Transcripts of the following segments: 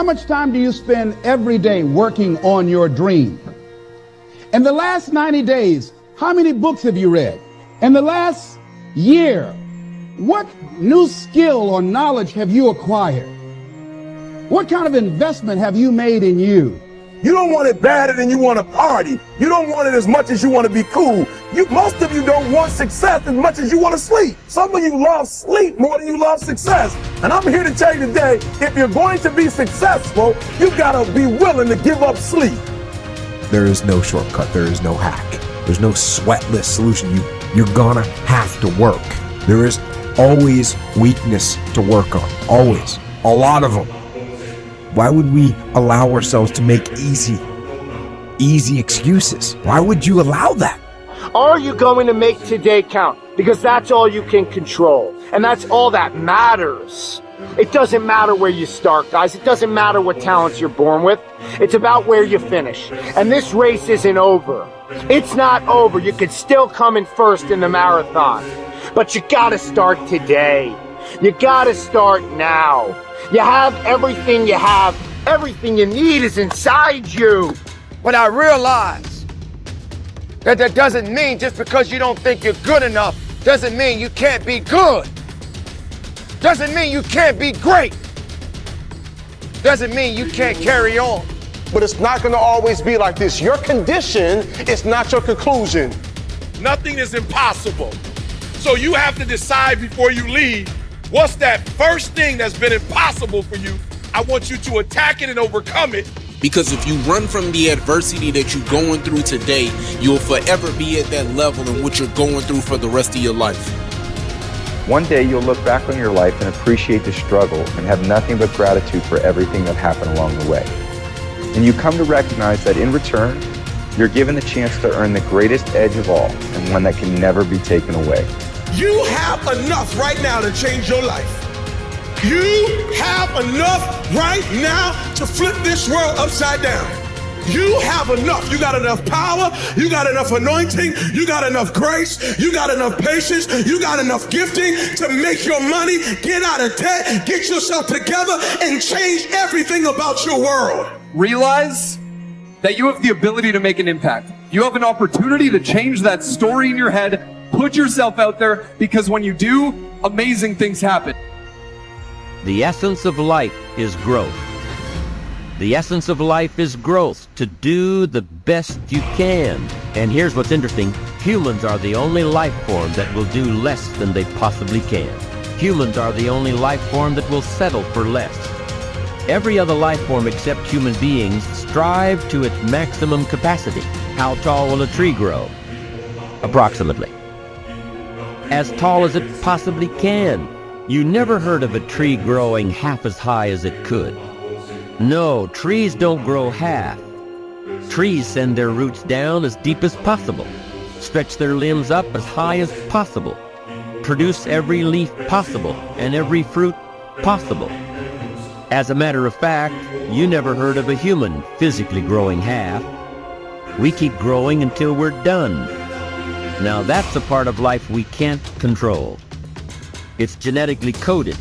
How much time do you spend every day working on your dream? In the last 90 days, how many books have you read? In the last year, what new skill or knowledge have you acquired? What kind of investment have you made in you? You don't want it badder than you want to party. You don't want it as much as you want to be cool. Most of you don't want success as much as you want to sleep. Some of you love sleep more than you love success. And I'm here to tell you today, if you're going to be successful, you gotta be willing to give up sleep. There is no shortcut. There is no hack. There's no sweatless solution. You're gonna have to work. There is always weakness to work on. Always. A lot of them. Why would we allow ourselves to make easy excuses? Why would you allow that? Are you going to make today count? Because that's all you can control. And that's all that matters. It doesn't matter where you start, guys. It doesn't matter what talents you're born with. It's about where you finish. And this race isn't over. It's not over. You could still come in first in the marathon. But you gotta start today. You gotta start now. You have everything you have. Everything you need is inside you. But I realize that doesn't mean just because you don't think you're good enough, doesn't mean you can't be good. Doesn't mean you can't be great. Doesn't mean you can't carry on. But it's not gonna always be like this. Your condition is not your conclusion. Nothing is impossible. So you have to decide before you leave, what's that first thing that's been impossible for you? I want you to attack it and overcome it. Because if you run from the adversity that you're going through today, you'll forever be at that level in which you're going through for the rest of your life. One day you'll look back on your life and appreciate the struggle and have nothing but gratitude for everything that happened along the way. And you come to recognize that in return, you're given the chance to earn the greatest edge of all, and one that can never be taken away. You have enough right now to change your life. You have enough right now to flip this world upside down. You have enough. You got enough power. You got enough anointing. You got enough grace. You got enough patience. You got enough gifting to make your money, get out of debt, get yourself together, and change everything about your world. Realize that you have the ability to make an impact. You have an opportunity to change that story in your head. Put yourself out there, because when you do, amazing things happen. The essence of life is growth. The essence of life is growth, to do the best you can. And here's what's interesting. Humans are the only life form that will do less than they possibly can. Humans are the only life form that will settle for less. Every other life form except human beings strive to its maximum capacity. How tall will a tree grow? Approximately as tall as it possibly can. You never heard of a tree growing half as high as it could. No, trees don't grow half. Trees send their roots down as deep as possible, stretch their limbs up as high as possible, produce every leaf possible and every fruit possible. As a matter of fact, you never heard of a human physically growing half. We keep growing until we're done. Now that's a part of life we can't control. It's genetically coded.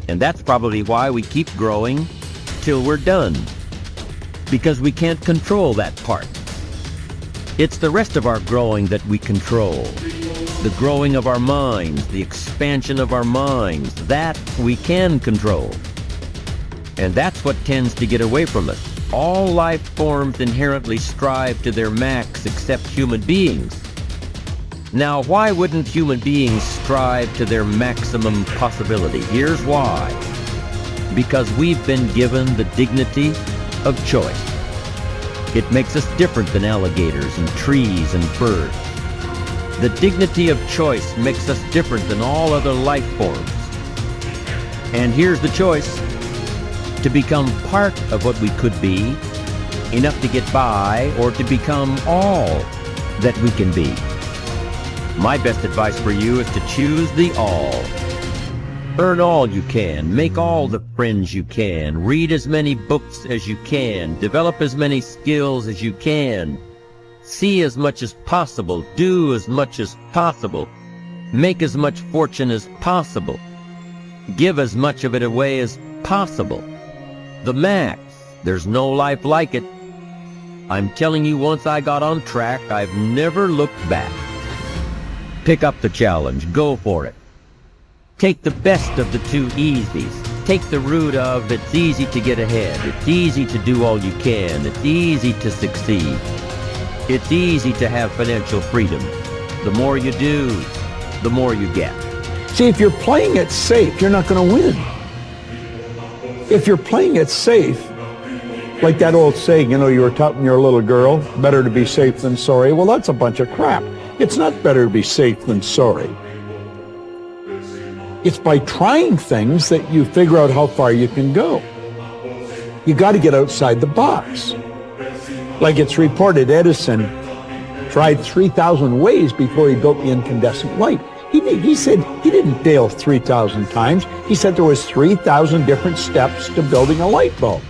And that's probably why we keep growing till we're done. Because we can't control that part. It's the rest of our growing that we control. The growing of our minds, the expansion of our minds, that we can control. And that's what tends to get away from us. All life forms inherently strive to their max except human beings. Now, why wouldn't human beings strive to their maximum possibility? Here's why. Because we've been given the dignity of choice. It makes us different than alligators and trees and birds. The dignity of choice makes us different than all other life forms. And here's the choice: to become part of what we could be, enough to get by, or to become all that we can be. My best advice for you is to choose the all. Earn all you can, make all the friends you can, read as many books as you can, develop as many skills as you can, see as much as possible, do as much as possible, make as much fortune as possible, give as much of it away as possible. The max. There's no life like it. I'm telling you, once I got on track, I've never looked back. Pick up the challenge. Go for it. Take the best of the two easies. Take the route of it's easy to get ahead. It's easy to do all you can. It's easy to succeed. It's easy to have financial freedom. The more you do, the more you get. See, if you're playing it safe, you're not going to win. If you're playing it safe, like that old saying, you know, you were taught when you're a little girl, better to be safe than sorry. Well, that's a bunch of crap. It's not better to be safe than sorry. It's by trying things that you figure out how far you can go. You got to get outside the box. Like it's reported, Edison tried 3,000 ways before he built the incandescent light. He said he didn't fail 3,000 times. He said there was 3,000 different steps to building a light bulb.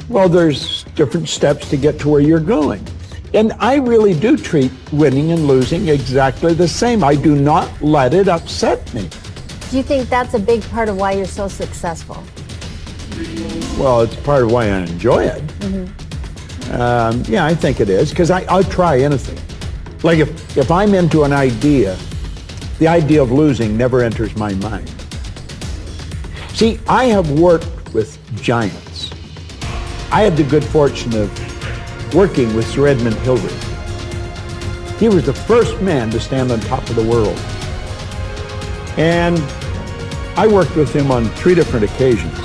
Well, there's different steps to get to where you're going. And I really do treat winning and losing exactly the same. I do not let it upset me. Do you think that's a big part of why you're so successful? Well, it's part of why I enjoy it. Yeah, I think it is, because I'll try anything. Like if I'm into an idea, the idea of losing never enters my mind. See, I have worked with giants. I had the good fortune of working with Sir Edmund Hillary. He was the first man to stand on top of the world. And I worked with him on 3 different occasions.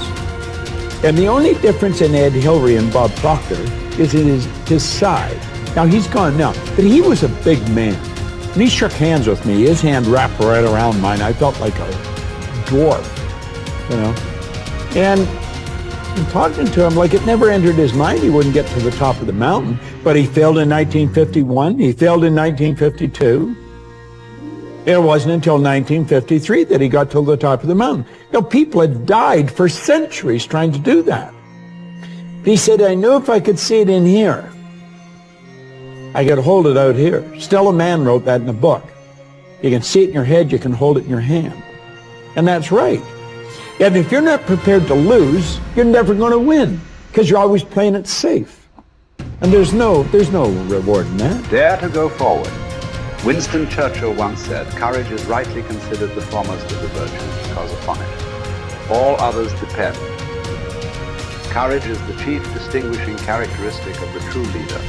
And the only difference in Ed Hillary and Bob Proctor is in his size. Now, he's gone now, but he was a big man. And he shook hands with me. His hand wrapped right around mine. I felt like a dwarf, you know. And talking to him, like it never entered his mind he wouldn't get to the top of the mountain. But he failed in 1951. He failed in 1952. It wasn't until 1953 that he got to the top of the mountain. You know, people had died for centuries trying to do that. He said, I knew if I could see it in here, I could hold it out here. Stella Mann wrote that in a book. You can see it in your head, you can hold it in your hand. And that's right. And if you're not prepared to lose, you're never going to win, because you're always playing it safe. And there's no reward in that. Dare to go forward. Winston Churchill once said, courage is rightly considered the foremost of the virtues, because upon it all others depend. Courage is the chief distinguishing characteristic of the true leader.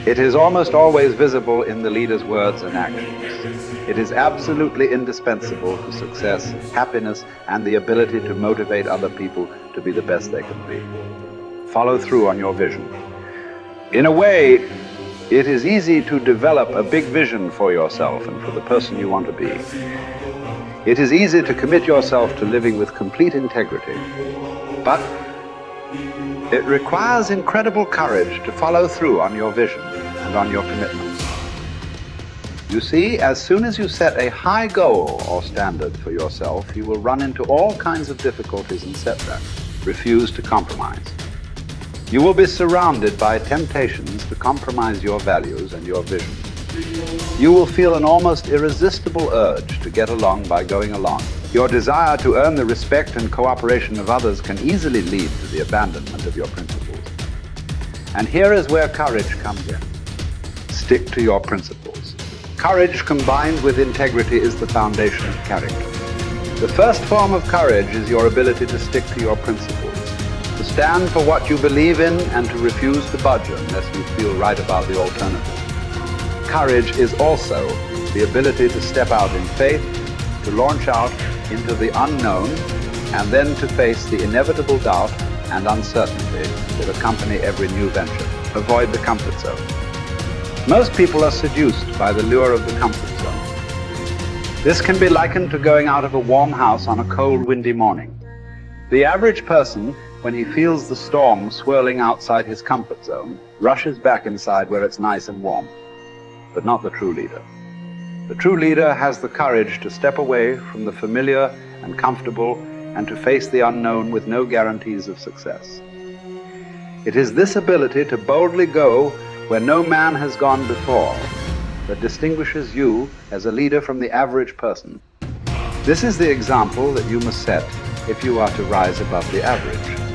It is almost always visible in the leader's words and actions. It is absolutely indispensable to success, happiness, and the ability to motivate other people to be the best they can be. Follow through on your vision. In a way, it is easy to develop a big vision for yourself and for the person you want to be. It is easy to commit yourself to living with complete integrity. But it requires incredible courage to follow through on your vision and on your commitments. You see, as soon as you set a high goal or standard for yourself, you will run into all kinds of difficulties and setbacks. Refuse to compromise. You will be surrounded by temptations to compromise your values and your vision. You will feel an almost irresistible urge to get along by going along. Your desire to earn the respect and cooperation of others can easily lead to the abandonment of your principles. And here is where courage comes in. Stick to your principles. Courage combined with integrity is the foundation of character. The first form of courage is your ability to stick to your principles, to stand for what you believe in and to refuse to budge unless you feel right about the alternative. Courage is also the ability to step out in faith, to launch out into the unknown, and then to face the inevitable doubt and uncertainty that accompany every new venture. Avoid the comfort zone. Most people are seduced by the lure of the comfort zone. This can be likened to going out of a warm house on a cold, windy morning. The average person, when he feels the storm swirling outside his comfort zone, rushes back inside where it's nice and warm. But not the true leader. The true leader has the courage to step away from the familiar and comfortable and to face the unknown with no guarantees of success. It is this ability to boldly go where no man has gone before that distinguishes you as a leader from the average person. This is the example that you must set if you are to rise above the average.